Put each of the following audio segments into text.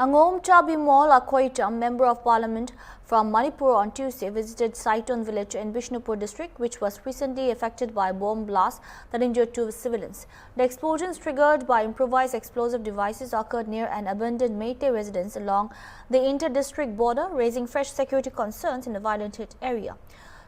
Angomcha Bimol Akoijam, Member of Parliament from Manipur, on Tuesday visited Saiton village in Bishnupur district, which was recently affected by a bomb blast that injured 2 civilians. The explosions triggered by improvised explosive devices occurred near an abandoned Meitei residence along the inter-district border, raising fresh security concerns in the violent hit area.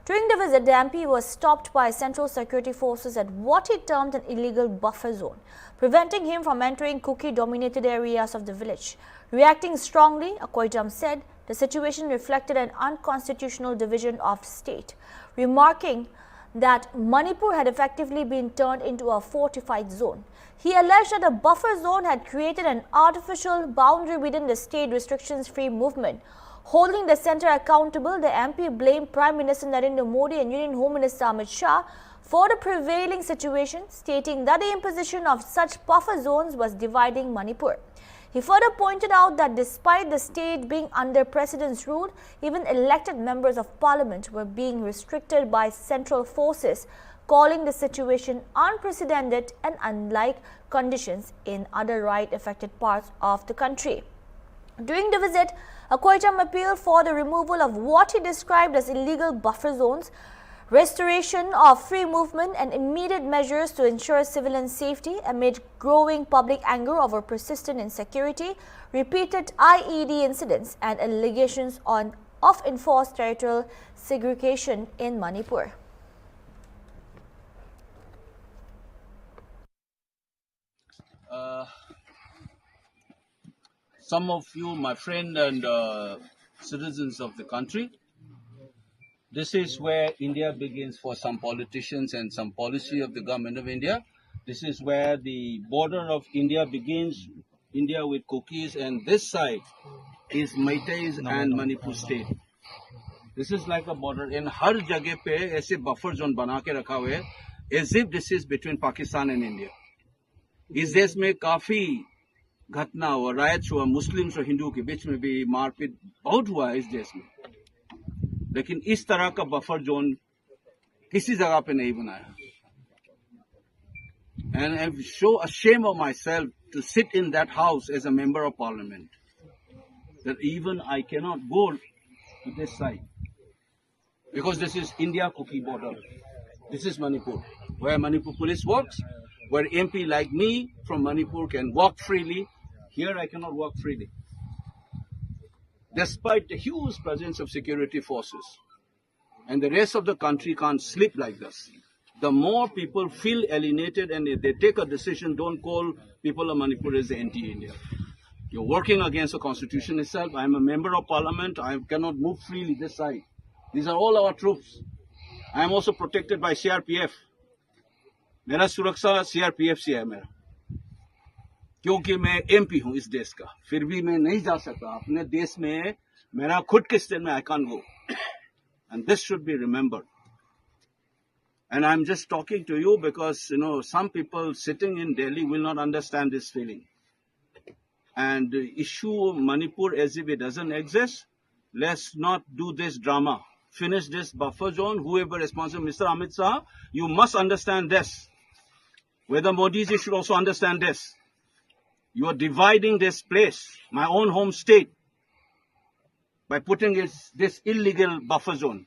During the visit, the MP was stopped by central security forces at what he termed an illegal buffer zone, preventing him from entering Kuki-dominated areas of the village. Reacting strongly, Akoijam said the situation reflected an unconstitutional division of state, remarking that Manipur had effectively been turned into a fortified zone. He alleged that the buffer zone had created an artificial boundary within the state restrictions-free movement. Holding the centre accountable, the MP blamed Prime Minister Narendra Modi and Union Home Minister Amit Shah for the prevailing situation, stating that the imposition of such buffer zones was dividing Manipur. He further pointed out that despite the state being under President's rule, even elected members of parliament were being restricted by central forces, calling the situation unprecedented and unlike conditions in other riot-affected parts of the country. During the visit, Akoijam appealed for the removal of what he described as illegal buffer zones, restoration of free movement and immediate measures to ensure civilian safety amid growing public anger over persistent insecurity, repeated IED incidents and allegations of enforced territorial segregation in Manipur. Some of you, my friend and citizens of the country, this is where India begins for some politicians and some policy of the government of India. This is where the border of India begins, India with Kukis, and this side is Meiteis and Manipur state. This is like a border. In har jagah pe aise buffer zone bana ke rakha hua hai, as if this is between Pakistan and India. इस देश में काफी घटना हुआ, rights हुआ, Muslims और हिंदू के बीच में भी मारपीट बहुत हुआ है इस देश में, लेकिन इस तरह का बफर जोन किसी जगह पे नहीं बनाया. And I'm so ashamed of myself to sit in that house as a member of parliament that even I cannot go to this side because this is India-Kuki border. This is Manipur, where Manipur police works, where MP like me from Manipur can walk freely. Here I cannot walk freely. Despite the huge presence of security forces, and the rest of the country can't sleep like this. The more people feel alienated and they take a decision, don't call people of Manipur as anti-India. You're working against the constitution itself. I'm a member of parliament. I cannot move freely this side. These are all our troops. I am also protected by CRPF. मेरा सुरक्षा CRPF से है मेरा, क्योंकि मैं MP हूँ इस देश का, फिर भी मैं नहीं जा सकता अपने देश में, मेरा खुद के स्टैंड में I can't go, and this should be remembered. And I'm just talking to you because some people sitting in Delhi will not understand this feeling and issue Manipur as if it doesn't exist. Let's not do this drama. Finish this buffer zone. Whoever responsible, Mr. Amit Shah, you must understand this. Whether Modi ji should also understand this. You are dividing this place, my own home state, by putting this illegal buffer zone.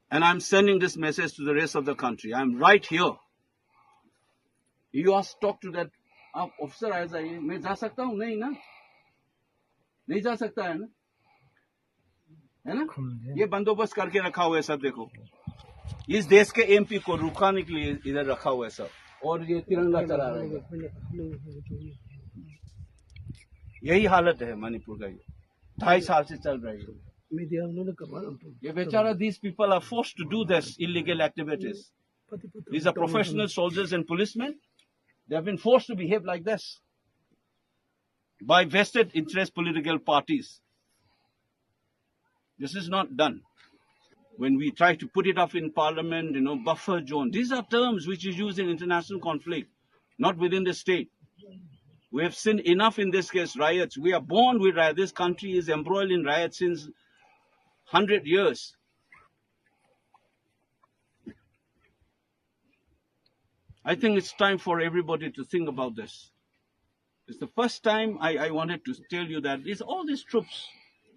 And I'm sending this message to the rest of the country. I'm right here. You ask, talk to that officer. मैं जा सकता हूँ नहीं ना, नहीं जा सकता है ना, है ना? ये बंदोबस्त करके रखा हुआ है सब. देखो, इस देश के MP को रुकाने के लिए इधर रखा हुआ है सब, और ये तिरंगा चला रहा है. यही हालत है मणिपुर का. 2.5 साल से चल रही है ये बेचारा. These people are forced to do this illegal activities. These are professional soldiers and policemen. They have been forced to behave like this by vested interest political parties. This is not done. When we try to put it up in parliament, buffer zone, these are terms which is used in international conflict, not within the state. We have seen enough in this case, riots. We are born with riots. This country is embroiled in riots since 100 years. I think it's time for everybody to think about this. It's the first time I wanted to tell you that all these troops,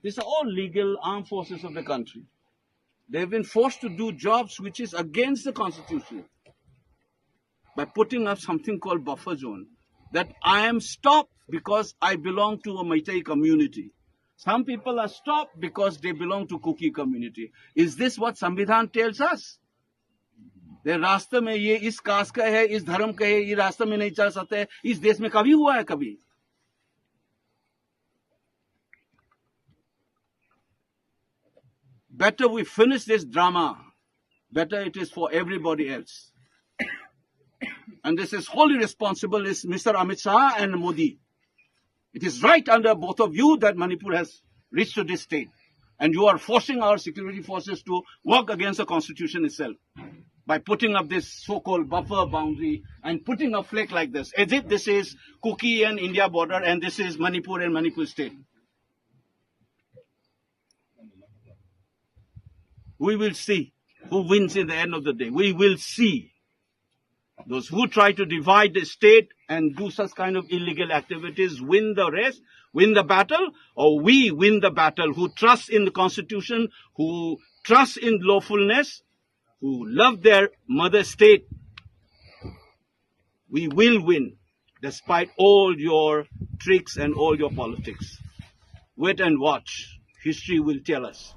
these are all legal armed forces of the country. They've been forced to do jobs which is against the constitution by putting up something called buffer zone. That I am stopped because I belong to a Meitei community. Some people are stopped because they belong to Kuki community. Is this what Samvidhan tells us? The रास्ते में ये इस cast का है, इस धर्म का है, ये रास्ते में नहीं चल सकते हैं, इस देश में कभी हुआ है कभी? Better we finish this drama. Better it is for everybody else. And this is wholly responsible is Mr. Amit Shah and Modi. It is right under both of you that Manipur has reached to this state. And you are forcing our security forces to work against the constitution itself by putting up this so-called buffer boundary and putting a flag like this, as if this is Kuki and India border and this is Manipur and Manipur state. We will see who wins in the end of the day. We will see. Those who try to divide the state and do such kind of illegal activities win the race, win the battle, or we win the battle who trust in the constitution, who trust in lawfulness, who love their mother state. We will win despite all your tricks and all your politics. Wait and watch. History will tell us.